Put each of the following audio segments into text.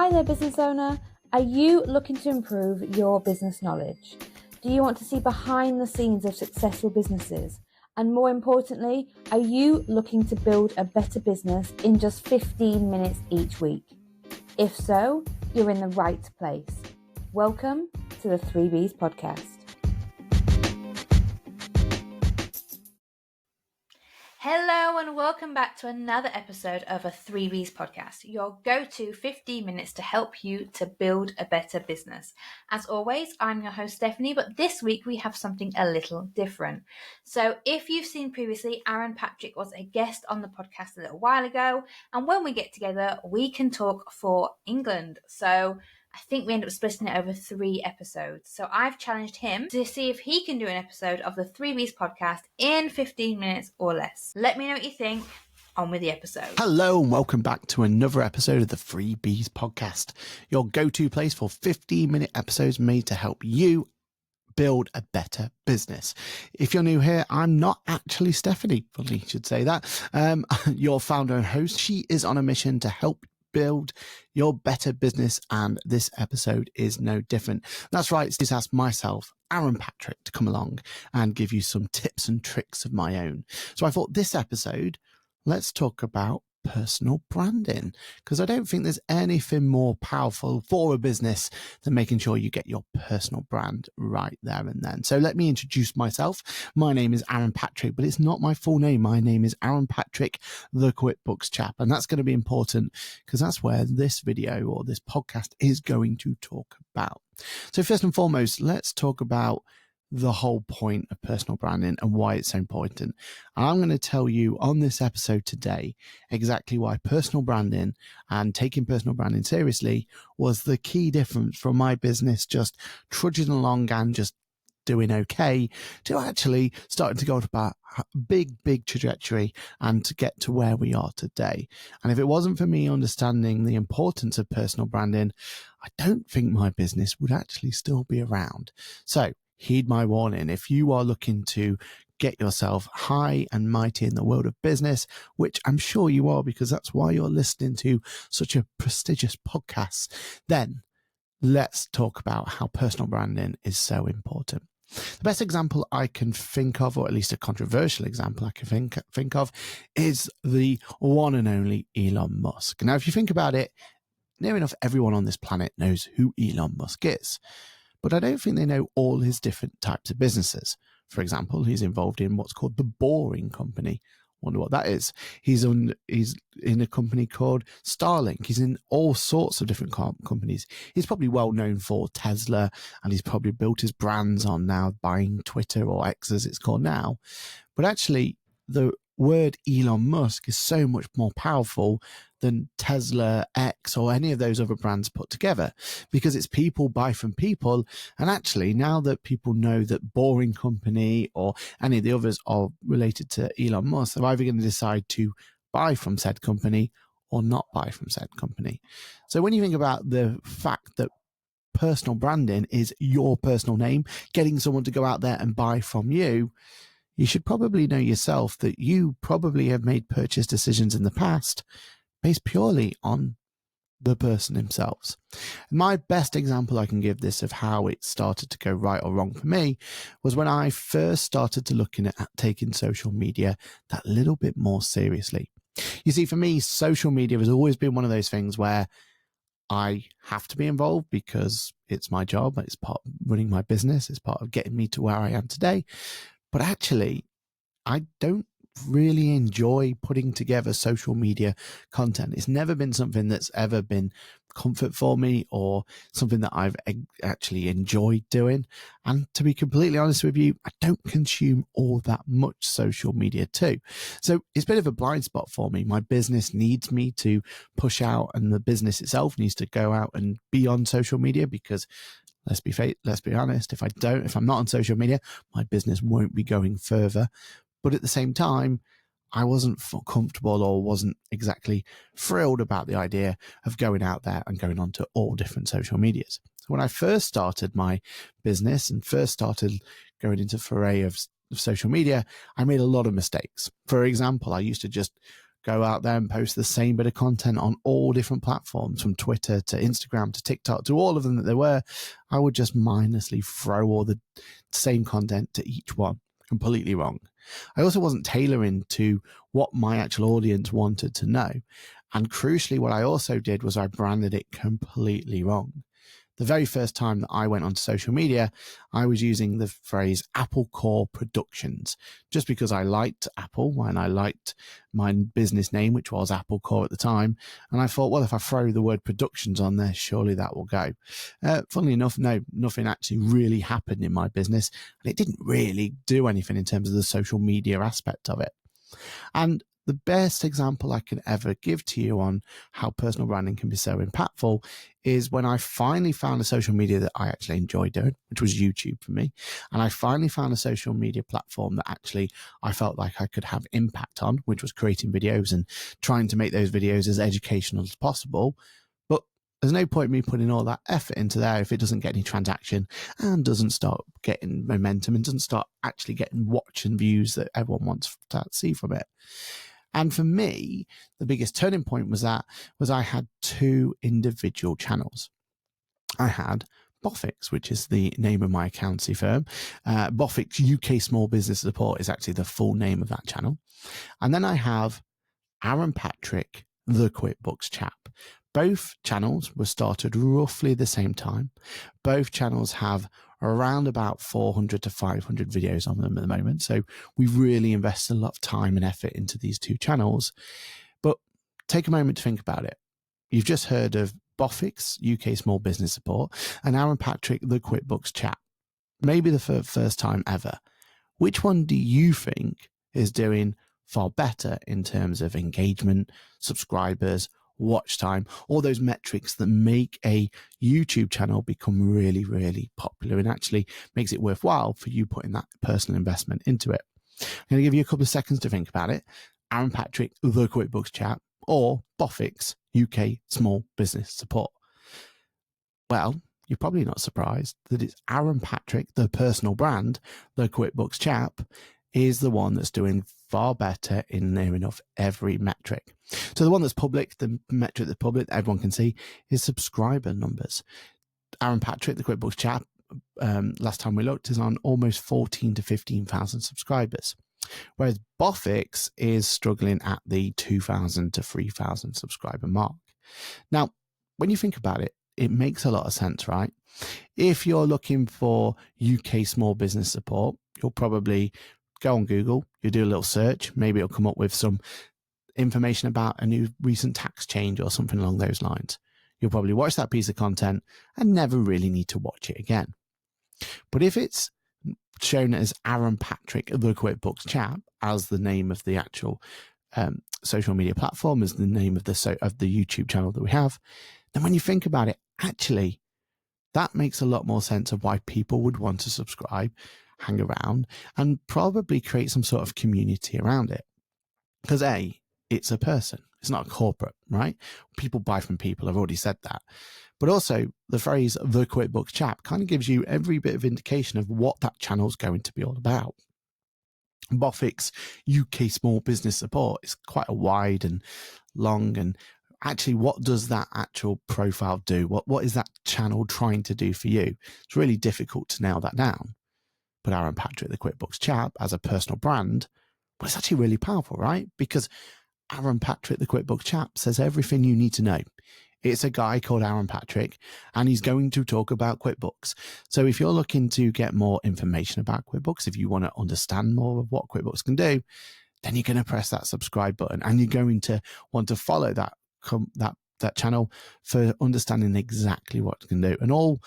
Hi there, business owner. Are you looking to improve your business knowledge? Do you want to see behind the scenes of successful businesses? And more importantly, are you looking to build a better business in just 15 minutes each week? If so, you're in the right place. Welcome to the 3Bs podcast. Hello and welcome back to another episode of a 3Bs podcast, your go-to 15 minutes to help you to build a better business. As always, I'm your host Stephanie, but this week we have something a little different. So if you've seen previously, Aaron Patrick was a guest on the podcast a little while ago, and when we get together, we can talk for England. So I think we end up splitting it over 3 episodes. So I've challenged him to see if he can do an episode of the 3Bs podcast in 15 minutes or less. Let me know what you think. On with the episode. Hello and welcome back to another episode of the 3Bs podcast, your go-to place for 15-minute episodes made to help you build a better business. If you're new here, I'm not actually Stephanie, probably should say that. Your founder and host. She is on a mission to help build your better business, and this episode is no different. That's right, just asked myself, Aaron Patrick, to come along and give you some tips and tricks of my own. So I thought this episode, let's talk about personal branding, because I don't think there's anything more powerful for a business than making sure you get your personal brand right there and then. So let me introduce myself. My name is Aaron Patrick, but it's not my full name. My name is Aaron Patrick, the QuickBooks chap. And that's going to be important because that's where this video or this podcast is going to talk about. So first and foremost, let's talk about the whole point of personal branding and why it's so important. And I'm going to tell you on this episode today exactly why personal branding and taking personal branding seriously was the key difference from my business just trudging along and just doing okay to actually starting to go on about a big trajectory and to get to where we are today. And if it wasn't for me understanding the importance of personal branding, I don't think my business would actually still be around. So heed my warning. If you are looking to get yourself high and mighty in the world of business, which I'm sure you are because that's why you're listening to such a prestigious podcast, then let's talk about how personal branding is so important. The best example I can think of, or at least a controversial example I can think of, is the one and only Elon Musk. Now, if you think about it, near enough everyone on this planet knows who Elon Musk is. But I don't think they know all his different types of businesses. For example, he's involved in what's called the Boring Company. Wonder what that is. He's in a company called Starlink. He's in all sorts of different companies. He's probably well known for Tesla, and he's probably built his brands on now buying Twitter, or X as it's called now. But actually, the word Elon Musk is so much more powerful than Tesla, X, or any of those other brands put together, because it's people buy from people. And actually, now that people know that Boring Company or any of the others are related to Elon Musk, they're either going to decide to buy from said company or not buy from said company. So when you think about the fact that personal branding is your personal name, getting someone to go out there and buy from you, you should probably know yourself that you probably have made purchase decisions in the past based purely on the person themselves. My best example I can give this of how it started to go right or wrong for me was when I first started to looking at taking social media that little bit more seriously. You see, for me, social media has always been one of those things where I have to be involved because it's my job, it's part of running my business, it's part of getting me to where I am today. But actually, I don't really enjoy putting together social media content. It's never been something that's ever been comfort for me or something that I've actually enjoyed doing. And to be completely honest with you, I don't consume all that much social media too. So it's a bit of a blind spot for me. My business needs me to push out, and the business itself needs to go out and be on social media because let's be honest, if I'm not on social media, my business won't be going further. But at the same time, I wasn't comfortable or wasn't exactly thrilled about the idea of going out there and going onto all different social medias. So when I first started my business and first started going into foray of social media, I made a lot of mistakes. For example, I used to just go out there and post the same bit of content on all different platforms, from Twitter to Instagram to TikTok to all of them that there were, I would just mindlessly throw all the same content to each one. Completely wrong. I also wasn't tailoring to what my actual audience wanted to know. And crucially, what I also did was I branded it completely wrong. The very first time that I went onto social media, I was using the phrase Apple Core Productions, just because I liked Apple and I liked my business name, which was Apple Core at the time. And I thought, well, if I throw the word productions on there, surely that will go. Funnily enough, no, nothing actually really happened in my business. And it didn't really do anything in terms of the social media aspect of it. And the best example I can ever give to you on how personal branding can be so impactful is when I finally found a social media that I actually enjoy doing, which was YouTube for me. And I finally found a social media platform that actually I felt like I could have impact on, which was creating videos and trying to make those videos as educational as possible. But there's no point in me putting all that effort into there if it doesn't get any transaction and doesn't start getting momentum and doesn't start actually getting watch and views that everyone wants to see from it. And for me, the biggest turning point was I had two individual channels. I had Boffix, which is the name of my accountancy firm. Boffix UK Small Business Support is actually the full name of that channel. And then I have Aaron Patrick, the QuickBooks Chap. Both channels were started roughly the same time. Both channels have around about 400 to 500 videos on them at the moment. So we've really invested a lot of time and effort into these two channels. But take a moment to think about it. You've just heard of Boffix, UK Small Business Support, and Aaron Patrick, the QuickBooks Chap. Maybe the first time ever. Which one do you think is doing far better in terms of engagement, subscribers, watch time, all those metrics that make a YouTube channel become really, really popular and actually makes it worthwhile for you putting that personal investment into it? I'm going to give you a couple of seconds to think about it. Aaron Patrick, the QuickBooks Chap, or Boffix, UK Small Business Support. Well, you're probably not surprised that it's Aaron Patrick, the personal brand, the QuickBooks Chap, is the one that's doing far better in near enough every metric. So the one that's public, the metric that's public, that everyone can see, is subscriber numbers. Aaron Patrick, the QuickBooks Chap, last time we looked, is on almost 14 to 15,000 subscribers. Whereas Boffix is struggling at the 2,000 to 3,000 subscriber mark. Now, when you think about it, it makes a lot of sense, right? If you're looking for UK small business support, you'll probably go on Google, you do a little search, maybe it'll come up with some information about a new recent tax change or something along those lines. You'll probably watch that piece of content and never really need to watch it again. But if it's shown as Aaron Patrick, the QuickBooks Chap, as the name of the actual social media platform, as the name of the YouTube channel that we have, then when you think about it, actually, that makes a lot more sense of why people would want to subscribe, hang around, and probably create some sort of community around it. Because A, it's a person. It's not a corporate, right? People buy from people. I've already said that. But also the phrase, the QuickBooks Chap, kind of gives you every bit of indication of what that channel's going to be all about. Boffix UK Small Business Support is quite a wide and long, and actually, what does that actual profile do? What is that channel trying to do for you? It's really difficult to nail that down. But Aaron Patrick, the QuickBooks Chap, as a personal brand, well, it's actually really powerful, right? Because Aaron Patrick, the QuickBooks Chap, says everything you need to know. It's a guy called Aaron Patrick, and he's going to talk about QuickBooks. So if you're looking to get more information about QuickBooks, if you want to understand more of what QuickBooks can do, then you're going to press that subscribe button, and you're going to want to follow that channel for understanding exactly what it can do. And all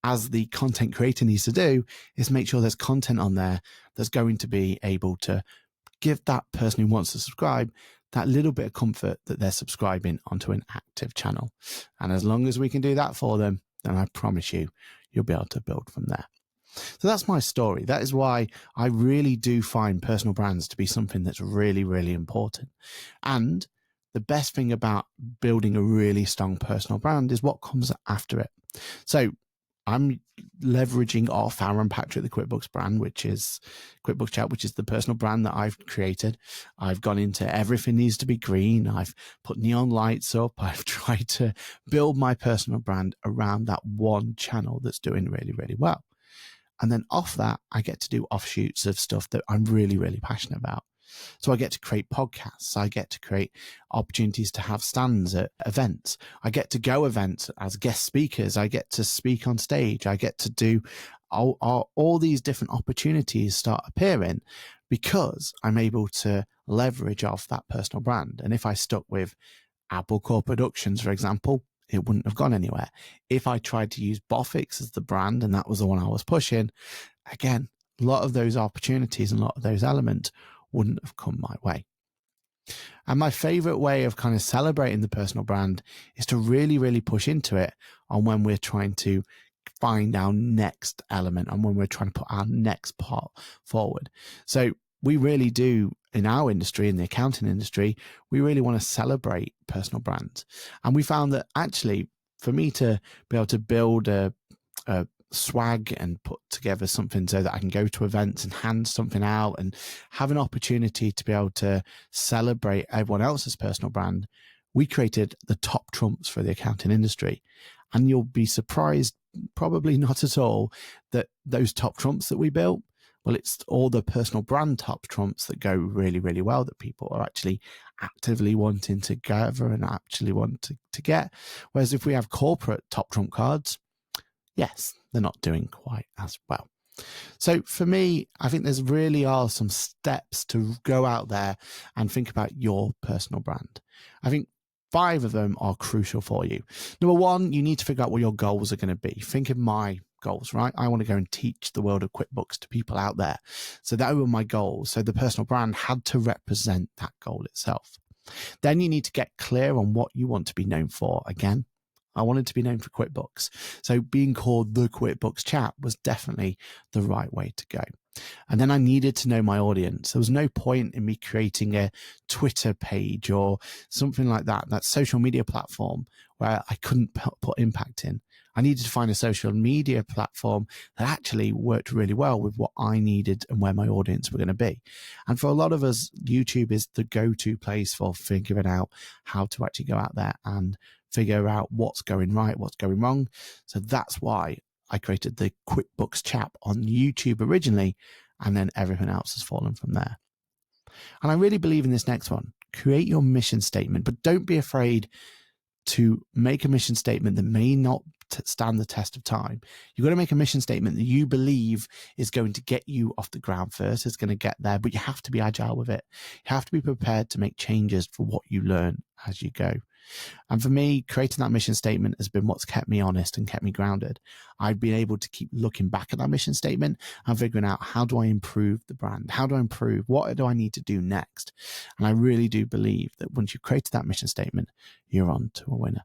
as the content creator needs to do is make sure there's content on there that's going to be able to give that person who wants to subscribe that little bit of comfort that they're subscribing onto an active channel. And as long as we can do that for them, then I promise you, you'll be able to build from there. So that's my story. That is why I really do find personal brands to be something that's really, really important. And the best thing about building a really strong personal brand is what comes after it. So I'm leveraging off Aaron Patrick, the QuickBooks brand, which is QuickBooks Chat, which is the personal brand that I've created. I've gone into everything needs to be green. I've put neon lights up. I've tried to build my personal brand around that one channel that's doing really, really well. And then off that, I get to do offshoots of stuff that I'm really, really passionate about. So I get to create podcasts. I get to create opportunities to have stands at events. I get to go events as guest speakers. I get to speak on stage. I get to do all these different opportunities start appearing because I'm able to leverage off that personal brand. And if I stuck with Apple Core Productions, for example, it wouldn't have gone anywhere. If I tried to use Bofix as the brand and that was the one I was pushing, again, a lot of those opportunities and a lot of those elements wouldn't have come my way. And my favorite way of kind of celebrating the personal brand is to really, really push into it on when we're trying to find our next element and when we're trying to put our next part forward. So we really do in our industry, in the accounting industry, we really want to celebrate personal brands. And we found that actually for me to be able to build a swag and put together something so that I can go to events and hand something out and have an opportunity to be able to celebrate everyone else's personal brand, we created the top trumps for the accounting industry. And you'll be surprised, probably not at all, that those top trumps that we built, well, it's all the personal brand top trumps that go really, really well that people are actually actively wanting to gather and actually want to get. Whereas if we have corporate top trump cards, yes, they're not doing quite as well. So for me, I think there's really are some steps to go out there and think about your personal brand. I think 5 of them are crucial for you. Number 1, you need to figure out what your goals are going to be. Think of my goals, right? I want to go and teach the world of QuickBooks to people out there. So that were my goals. So the personal brand had to represent that goal itself. Then you need to get clear on what you want to be known for. Again, I wanted to be known for QuickBooks. So being called the QuickBooks Chat was definitely the right way to go. And then I needed to know my audience. There was no point in me creating a Twitter page or something like that social media platform where I couldn't put impact in. I needed to find a social media platform that actually worked really well with what I needed and where my audience were going to be. And for a lot of us, YouTube is the go-to place for figuring out how to actually go out there and figure out what's going right, what's going wrong. So that's why I created the QuickBooks Chat on YouTube originally, and then everything else has fallen from there. And I really believe in this next one. Create your mission statement, but don't be afraid to make a mission statement that may not stand the test of time. You've got to make a mission statement that you believe is going to get you off the ground first, is going to get there, but you have to be agile with it. You have to be prepared to make changes for what you learn as you go. And for me, creating that mission statement has been what's kept me honest and kept me grounded. I've been able to keep looking back at that mission statement and figuring out, how do I improve the brand? How do I improve? What do I need to do next? And I really do believe that once you've created that mission statement, you're on to a winner.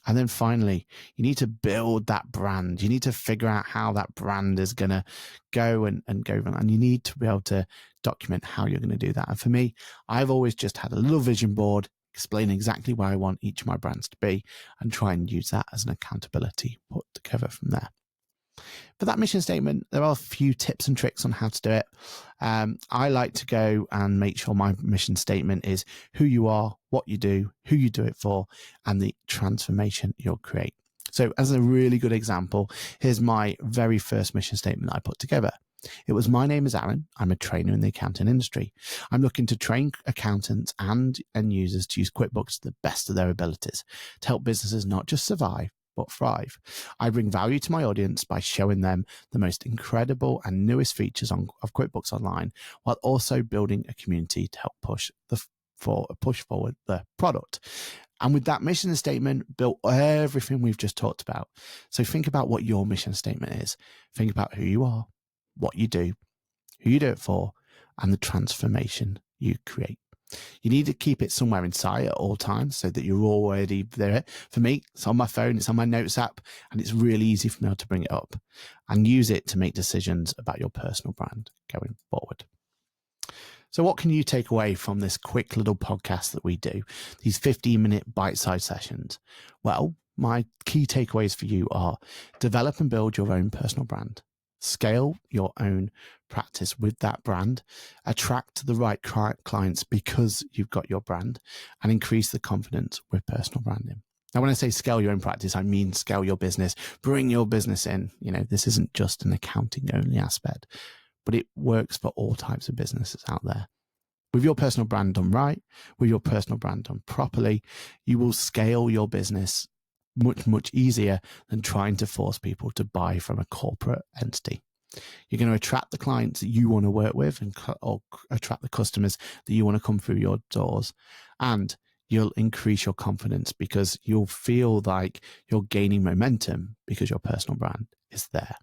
And then finally, you need to build that brand. You need to figure out how that brand is going to go and go. And you need to be able to document how you're going to do that. And for me, I've always just had a little vision board, explain exactly where I want each of my brands to be and try and use that as an accountability put together from there. For that mission statement, there are a few tips and tricks on how to do it. I like to go and make sure my mission statement is who you are, what you do, who you do it for, and the transformation you'll create. So as a really good example, here's my very first mission statement that I put together. It was, my name is Aaron. I'm a trainer in the accounting industry. I'm looking to train accountants and end users to use QuickBooks to the best of their abilities to help businesses not just survive, but thrive. I bring value to my audience by showing them the most incredible and newest features of QuickBooks Online, while also building a community to help push forward the product. And with that mission statement, built everything we've just talked about. So think about what your mission statement is. Think about who you are, what you do, who you do it for, and the transformation you create. You need to keep it somewhere in sight at all times so that you're already there. For me, it's on my phone, it's on my notes app, and it's really easy for me to bring it up and use it to make decisions about your personal brand going forward. So what can you take away from this quick little podcast that we do, these 15-minute bite-sized sessions? Well, my key takeaways for you are: develop and build your own personal brand, scale your own practice with that brand, attract the right clients because you've got your brand, and increase the confidence with personal branding. Now, when I say scale your own practice, I mean scale your business, bring your business in. This isn't just an accounting only aspect, but it works for all types of businesses out there. With your personal brand done right, with your personal brand done properly, you will scale your business much, much easier than trying to force people to buy from a corporate entity. You're going to attract the clients that you want to work with or attract the customers that you want to come through your doors. And you'll increase your confidence because you'll feel like you're gaining momentum because your personal brand is there.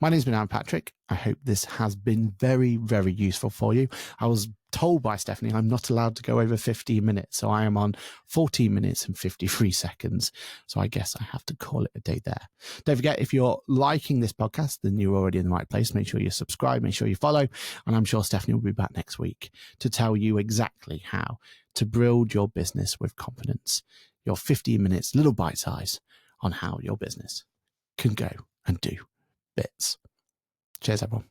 My name's been Aaron Patrick. I hope this has been very, very useful for you. I was told by Stephanie I'm not allowed to go over 15 minutes, so I am on 14 minutes and 53 seconds. So I guess I have to call it a day there. Don't forget, if you're liking this podcast, then you're already in the right place. Make sure you subscribe, make sure you follow, and I'm sure Stephanie will be back next week to tell you exactly how to build your business with confidence. Your 15 minutes, little bite size on how your business can go and do bits. Cheers, everyone.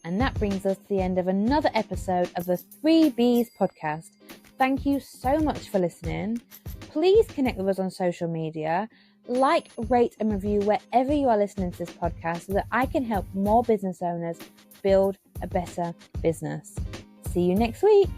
And that brings us to the end of another episode of the 3Bs podcast. Thank you so much for listening. Please connect with us on social media. Like, rate and review wherever you are listening to this podcast so that I can help more business owners build a better business. See you next week.